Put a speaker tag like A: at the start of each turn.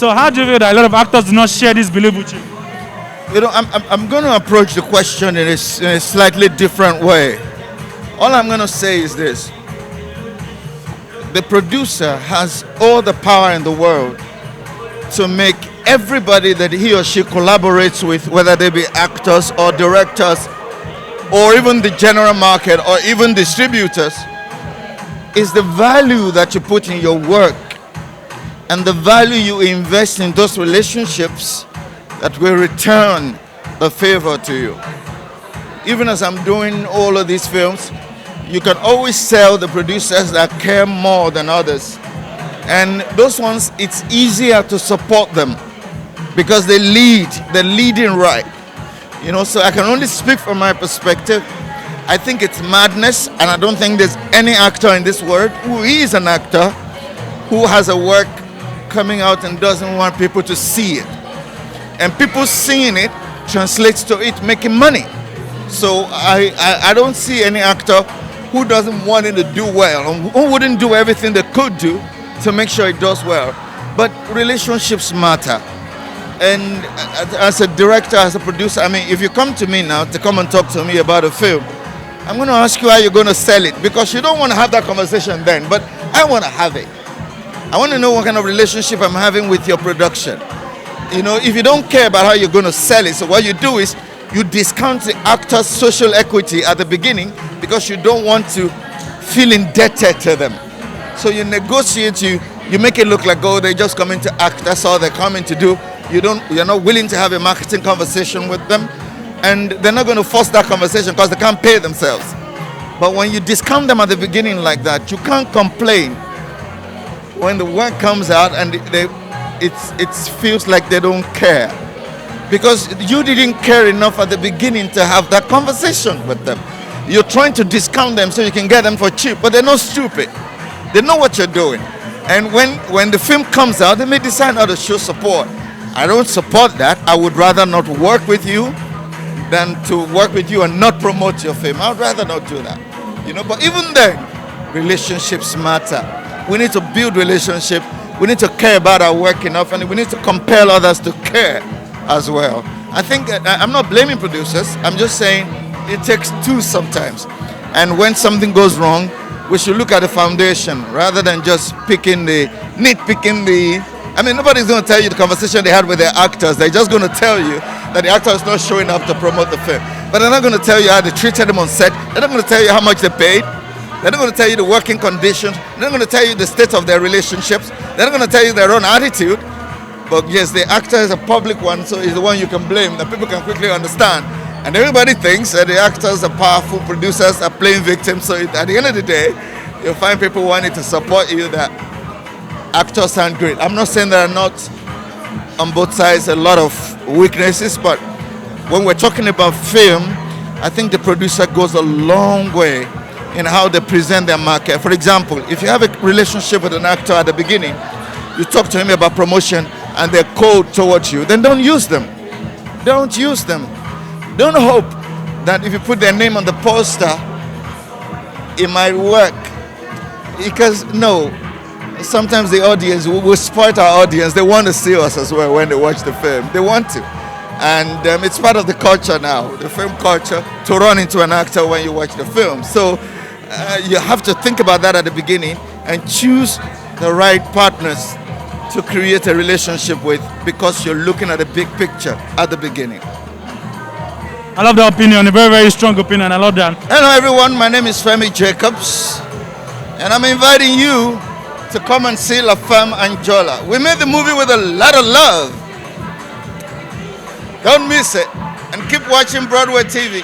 A: So how do you feel that a lot of actors do not share this belief with you?
B: You know, I'm going to approach the question in a slightly different way. All I'm going to say is this. The producer has all the power in the world to make everybody that he or she collaborates with, whether they be actors or directors or even the general market or even distributors, is the value that you put in your work and the value you invest in those relationships that will return the favor to you. Even as I'm doing all of these films, you can always tell the producers that care more than others. And those ones, it's easier to support them because they're leading right. You know, so I can only speak from my perspective. I think it's madness, and I don't think there's any actor in this world who is an actor who has a work coming out and doesn't want people to see it. And people seeing it translates to it making money. So I don't see any actor who doesn't want it to do well, and who wouldn't do everything they could do to make sure it does well. But relationships matter. And as a director, as a producer, I mean, if you come to me now to come and talk to me about a film, I'm going to ask you how you're going to sell it, because you don't want to have that conversation then, but I want to have it. I want to know what kind of relationship I'm having with your production. You know, if you don't care about how you're going to sell it, so what you do is you discount the actor's social equity at the beginning because you don't want to feel indebted to them. So you negotiate, you make it look like, oh, they're just coming to act, that's all they're coming to do. You're not willing to have a marketing conversation with them, and they're not going to force that conversation because they can't pay themselves. But when you discount them at the beginning like that, you can't complain when the work comes out and it feels like they don't care, because you didn't care enough at the beginning to have that conversation with them. You're trying to discount them so you can get them for cheap, but they're not stupid. They know what you're doing. And when the film comes out, they may decide not to show support. I don't support that. I would rather not work with you than to work with you and not promote your film. I would rather not do that. You know, but even then, relationships matter. We need to build relationship. We need to care about our work enough, and we need to compel others to care as well. I think I'm not blaming producers. I'm just saying it takes two sometimes. And when something goes wrong, we should look at the foundation rather than just nitpicking the. I mean, nobody's going to tell you the conversation they had with their actors. They're just going to tell you that the actor is not showing up to promote the film. But they're not going to tell you how they treated them on set. They're not going to tell you how much they paid. They're not going to tell you the working conditions. They're not going to tell you the state of their relationships. They're not going to tell you their own attitude. But yes, the actor is a public one, so he's the one you can blame, that people can quickly understand. And everybody thinks that the actors are powerful, producers are playing victims. So at the end of the day, you'll find people wanting to support you that actors sound great. I'm not saying there are not on both sides a lot of weaknesses, but when we're talking about film, I think the producer goes a long way in how they present their market. For example, if you have a relationship with an actor at the beginning, you talk to him about promotion and they're cold towards you, then don't use them. Don't use them. Don't hope that if you put their name on the poster, it might work. Because no, sometimes the audience will spoil our audience. They want to see us as well when they watch the film. They want to. And it's part of the culture now, the film culture, to run into an actor when you watch the film. So you have to think about that at the beginning and choose the right partners to create a relationship with, because you're looking at the big picture at the beginning.
A: I love that opinion, a very, very strong opinion. I love that.
B: Hello everyone, my name is Femi Jacobs, and I'm inviting you to come and see La Femme Anjola. We made the movie with a lot of love. Don't miss it, and keep watching Broadway TV.